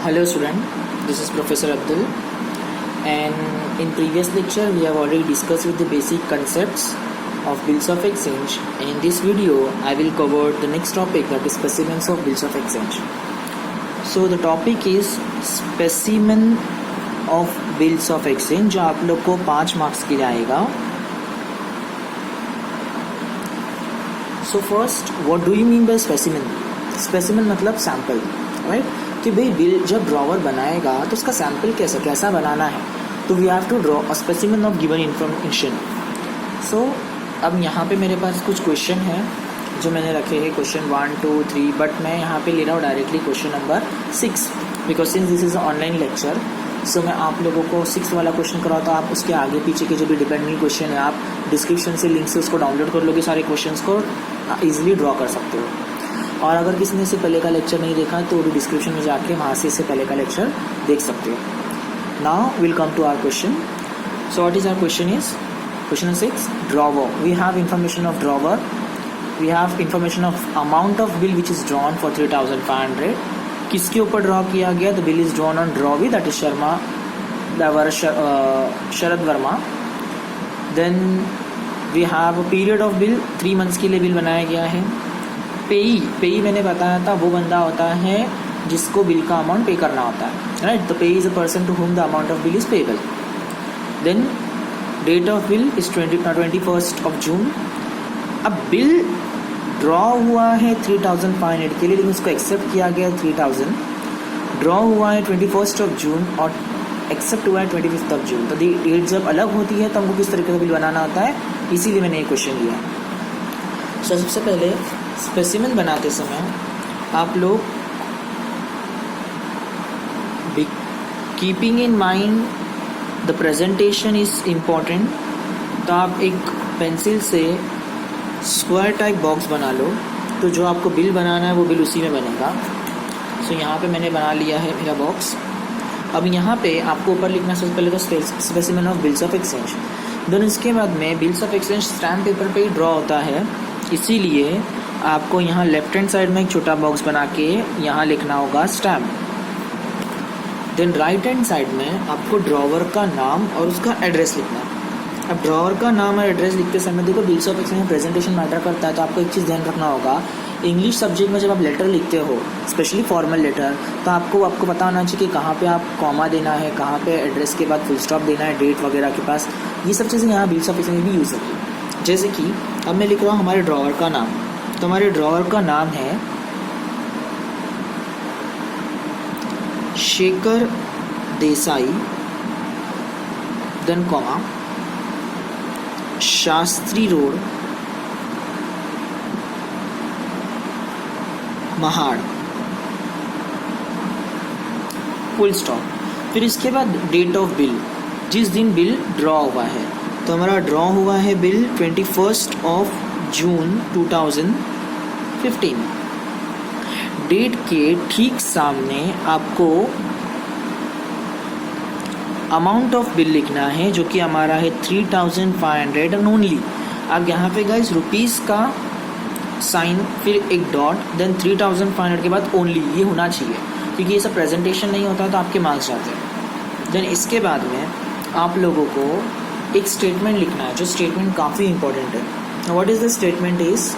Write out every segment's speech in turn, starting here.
Hello student, this is Professor Abdul, and in previous lecture we have already discussed with the basic concepts of bills of exchange, and in this video I will cover the next topic, that is specimens of bills of exchange. So the topic is specimen of bills of exchange, जो आप लोग को 5 marks के लिए आएगा. So first, what do you mean by specimen? Specimen मतलब sample, right? कि भाई बिल जब ड्रॉवर बनाएगा तो उसका सैम्पल कैसा बनाना है, तो we have to draw a specimen of given information. So अब यहाँ पे मेरे पास कुछ क्वेश्चन है जो मैंने रखे हैं, क्वेश्चन 1, 2, 3, बट मैं यहाँ पे ले रहा हूँ directly question number 6, because since this is online lecture. So मैं आप लोगों को 6 वाला क्वेश्चन कराता हूँ. आप उसके आगे पीछे के जो भी डिपेंडेंट क्वेश्चन है आप डिस्क्रिप्शन से लिंक से उसको डाउनलोड कर लोगे, सारे क्वेश्चंस को ईजिली ड्रॉ कर सकते हो. और अगर किसी ने इससे पहले का लेक्चर नहीं देखा तो भी डिस्क्रिप्शन में जाके वहाँ से इससे पहले का लेक्चर देख सकते हो. Now will come to our question. So what is our question is question 6, drawer. We have information of drawer. We have information of amount of bill which is drawn for 3500. किसके ऊपर draw किया गया? The bill is drawn on drawee, that is Sharad Varma. Then we have a period of bill, 3 months के लिए bill बनाया गया है. पेई मैंने बताया था वो बंदा होता है जिसको बिल का अमाउंट पे करना होता है, right? The payee is a person to whom the amount of bill is payable. Then date of bill is 21st of June. अब बिल ड्रॉ हुआ है 3500 के लिए, लेकिन उसको एक्सेप्ट किया गया 3000. ड्रॉ हुआ है 21st of June और एक्सेप्ट हुआ है 25th of June. तो डेट जब अलग होती है तो हमको किस तरीके का बिल बनाना होता है, इसीलिए मैंने ये क्वेश्चन लिया. सो सबसे पहले स्पेसिमेन बनाते समय आप लोग keeping in mind the presentation is important. तो आप एक पेंसिल से स्क्वायर टाइप बॉक्स बना लो, तो जो आपको बिल बनाना है वो बिल उसी में बनेगा. सो यहाँ पे मैंने बना लिया है मेरा बॉक्स. अब यहाँ पे आपको ऊपर लिखना सबसे पहले तो specimen of bills of exchange. Then इसके बाद में bills of exchange stamp paper पे ही ड्रॉ होता है, इसीलिए आपको यहाँ लेफ्ट हैंड साइड में एक छोटा बॉक्स बना के यहाँ लिखना होगा stamp. Then right hand side में आपको ड्रॉवर का नाम और उसका एड्रेस लिखना है. अब ड्रॉवर का नाम और एड्रेस लिखते समय देखो बिल्स ऑफ एक्सचेंज में प्रेजेंटेशन मैटर करता है, तो आपको एक चीज़ ध्यान रखना होगा. इंग्लिश सब्जेक्ट में जब आप लेटर लिखते हो, स्पेशली फॉर्मल लेटर, तो आपको पता होना चाहिए कि कहाँ पे आप कॉमा देना है, कहाँ पे एड्रेस के बाद फुल स्टॉप देना है, डेट वगैरह के पास. ये सब चीज़ें यहाँ बिल्स ऑफ एक्सचेंज में भी यूज़ होती है. जैसे कि अब मैं लिख रहा हूँ हमारे ड्रॉवर का नाम, तो हमारे ड्रॉवर का नाम है Shekhar Desai, then comma Shastri road, Mahad, full stop. फिर इसके बाद डेट ऑफ बिल, जिस दिन बिल ड्रॉ हुआ है. तो हमारा ड्रॉ हुआ है bill 21st of June 2015. Date के ठीक सामने आपको अमाउंट ऑफ बिल लिखना है, जो कि हमारा है 3500 एंड ओनली. अब यहाँ पे गाइस रुपीस का साइन, फिर एक डॉट, देन 3500 के बाद ओनली, ये होना चाहिए, क्योंकि ये सब प्रेजेंटेशन नहीं होता तो आपके मार्क्स जाते हैं. देन इसके बाद में आप लोगों को एक स्टेटमेंट लिखना है, जो स्टेटमेंट काफ़ी इंपॉर्टेंट है. What is the statement is,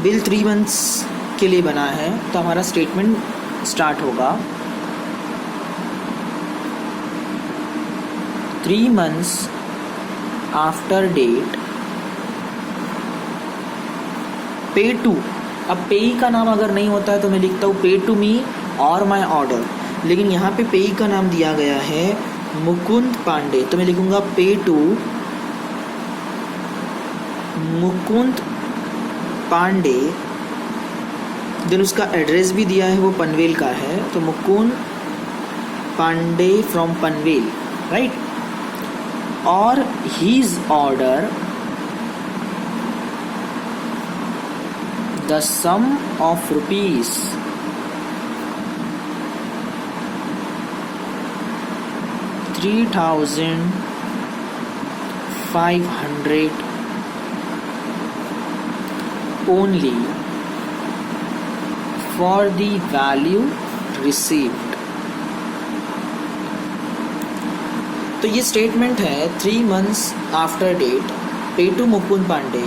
bill 3 months के लिए बना है, तो हमारा स्टेटमेंट स्टार्ट होगा 3 months after date pay to. अब पेई का नाम अगर नहीं होता है तो मैं लिखता हूँ पे टू मी और माई ऑर्डर, लेकिन यहाँ पे पेई का नाम दिया गया है मुकुंद पांडे, तो मैं लिखूँगा pay to Mukund Pande. Then उसका एड्रेस भी दिया है, वो पनवेल का है, तो मुकुंद पांडे फ्रॉम पनवेल, राइट? और his order, the sum of rupees 3500 only for the value received. तो ये स्टेटमेंट है 3 months after date pay to Mukund Pande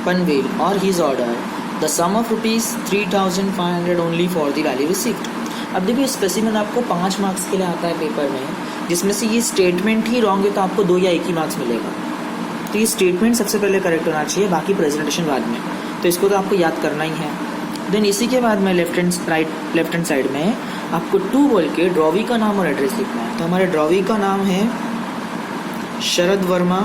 Panvel और his order the sum of ₹3,500 only for the value received. अब देखिए स्पेसिमेन आपको 5 मार्क्स के लिए आता है पेपर में, जिसमें से ये स्टेटमेंट ही रॉन्ग है तो आपको 2 या 1 ही मार्क्स मिलेगा। तो ये स्टेटमेंट सबसे पहले करेक्ट होना चाहिए, बाकी प्रेजेंटेशन बाद में, तो इसको तो आपको याद करना ही है। देन इसी के बाद में लेफ्ट हैंड साइड में आपको 2 बोल के ड्रॉवी का नाम और एड्रेस लिखना है। तो हमारे ड्रॉवी का नाम है शरद वर्मा,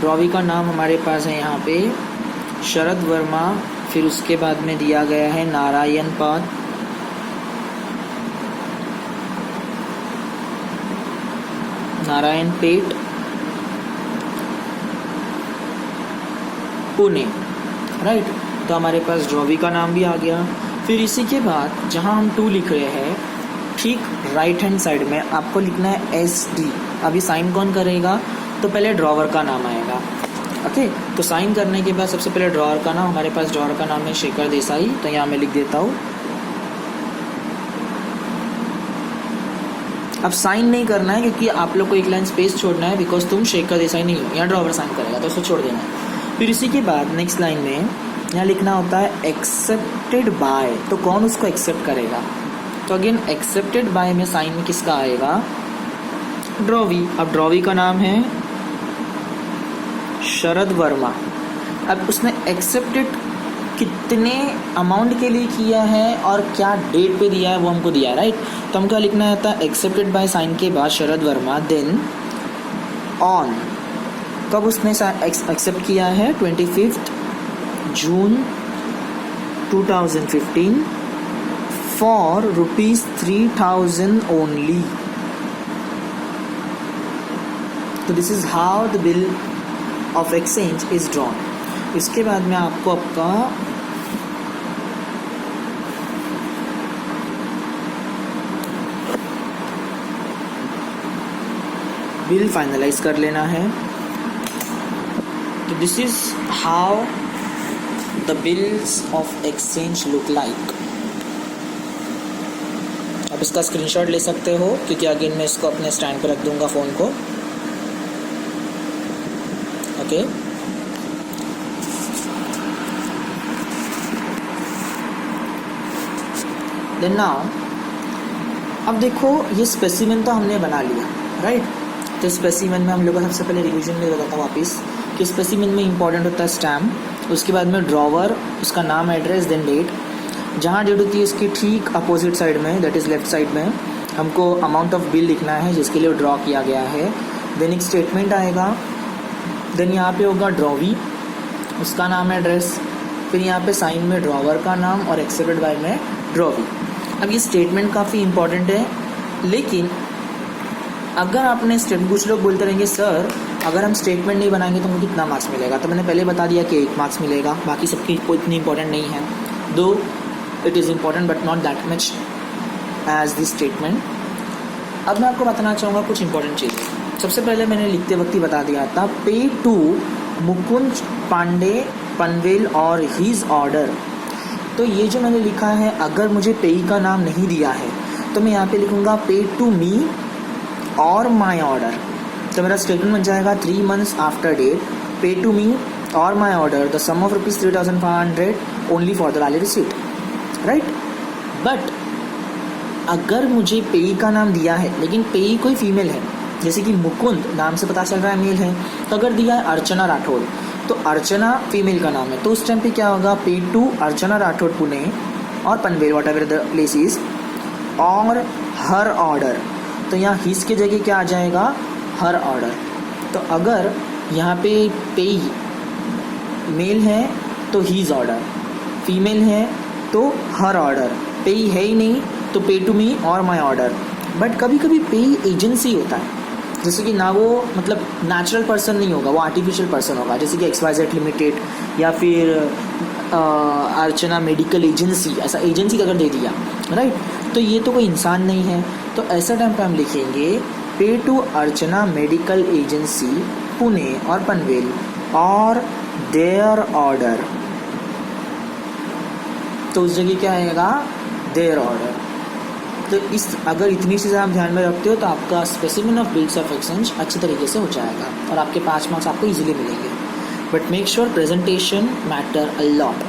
ड्रॉवी का नाम हमारे पास है यहाँ पे शरद वर्मा, फिर उसके बाद में दिया गया है नारायण पाद, नारायण पेट, पुणे, राइट। तो हमारे पास ड्रॉवी का नाम भी आ गया। फिर इसी के बाद जहाँ हम 2 लिख रहे हैं, ठीक राइट हैंड साइड में आपको लिखना है SD। अभी साइन कौन करेगा? तो पहले ड्रॉवर का नाम आएगा, ओके। तो साइन करने के बाद सबसे पहले ड्रॉवर का नाम, हमारे पास ड्रॉवर का नाम है शेखर देसाई, तो यहाँ मैं लिख देता हूँ। अब साइन नहीं करना है क्योंकि आप लोग को एक लाइन स्पेस छोड़ना है, बिकॉज तुम शेखर देसाई नहीं हो, यहाँ ड्रॉवर साइन करेगा तो उसको छोड़ देना है। फिर इसी के बाद नेक्स्ट लाइन में यहाँ लिखना होता है एक्सेप्टेड बाय, तो कौन उसको एक्सेप्ट करेगा? तो अगेन एक्सेप्टेड बाय में साइन में किसका आएगा? ड्रॉवी। अब ड्रॉवी का नाम है शरद वर्मा। अब उसने एक्सेप्टेड कितने अमाउंट के लिए किया है और क्या डेट पे दिया है वो हमको दिया है, राइट। तो हमको लिखना था एक्सेप्टेड बाय साइन के बाद शरद वर्मा, देन ऑन, कब उसने एक्सेप्ट किया है? 25 जून 2015 फॉर ₹3,000 ओनली। तो this is how the bill of exchange is drawn. इसके बाद में आपको आपका बिल फाइनलाइज कर लेना है। तो this is how the bills of exchange look like. आप इसका स्क्रीनशॉट ले सकते हो क्योंकि अगेन मैं इसको अपने स्टैंड पर रख दूंगा फ़ोन को, ओके। देन नाउ अब देखो ये स्पेसिमेन तो हमने बना लिया, राइट। तो स्पेसिमेन में हम लोग को सबसे पहले रिवीजन में बताता हूँ वापस कि स्पेसिमेन में इंपॉर्टेंट होता है स्टैम्प, उसके बाद में ड्रॉवर, उसका नाम, एड्रेस, देन डेट। जहाँ डेट होती है इसकी ठीक अपोजिट साइड में, दैट इज़ लेफ्ट साइड में, हमको अमाउंट ऑफ बिल लिखना है जिसके लिए ड्रॉ किया गया है। देन एक स्टेटमेंट आएगा, देन यहाँ पे होगा ड्रॉवी, उसका नाम, एड्रेस, फिर यहाँ पे साइन में ड्रॉवर का नाम और एक्सेप्टेड बाय में ड्रॉवी। अब ये स्टेटमेंट काफ़ी इंपॉर्टेंट है, लेकिन अगर आपने स्टेटमेंट, कुछ लोग बोलते रहेंगे सर अगर हम स्टेटमेंट नहीं बनाएंगे तो हमको कितना मार्क्स मिलेगा? तो मैंने पहले बता दिया कि 1 मार्क्स मिलेगा, बाकी सबकी कोई इतनी इंपॉर्टेंट नहीं है, though it is important but not that much as this statement. अब मैं आपको बताना चाहूँगा कुछ इंपॉर्टेंट चीज़ें। सबसे पहले मैंने लिखते वक्त ही बता दिया था, पे टू मुकुंद पांडे पनवेल और हीज ऑर्डर। तो ये जो मैंने लिखा है, अगर मुझे पेई का नाम नहीं दिया है तो मैं यहाँ पे लिखूँगा पे टू मी और माई ऑर्डर। तो मेरा स्टेटमेंट बन जाएगा 3 months after date, pay to me और my order the sum of ₹3,500 only for the valid receipt, right. But अगर मुझे पेई का नाम दिया है लेकिन पेई कोई फीमेल है, जैसे कि मुकुंद नाम से पता चल रहा है मेल है, तो अगर दिया है अर्चना राठौड़ तो अर्चना फीमेल का नाम है, तो उस टाइम पे क्या होगा? पे टू अर्चना राठौड़ पुणे और Panvel what ever the place is और हर ऑर्डर। तो यहाँ हिस की जगह क्या आ जाएगा? हर ऑर्डर। तो अगर यहाँ पे पेई मेल है तो हीज ऑर्डर, फीमेल है तो हर ऑर्डर, पेई है ही नहीं तो पे टू मी और माई ऑर्डर। बट कभी कभी पेई एजेंसी होता है, जैसे कि ना वो मतलब नेचुरल पर्सन नहीं होगा, वो आर्टिफिशियल पर्सन होगा, जैसे कि XYZ लिमिटेड या फिर अर्चना मेडिकल एजेंसी, ऐसा एजेंसी अगर दे दिया, राइट, तो ये तो कोई इंसान नहीं है। तो ऐसा टाइम पे हम लिखेंगे pay to Archana medical agency Pune और पनवेल और देयर ऑर्डर, तो उस जगह क्या आएगा, देयर ऑर्डर। तो इस अगर इतनी चीज़ें आप ध्यान में रखते हो तो आपका specimen of builds of exchange अच्छी तरीके से हो जाएगा और आपके 5 मार्क्स आपको इजीली मिलेंगे। But make sure presentation matter a lot.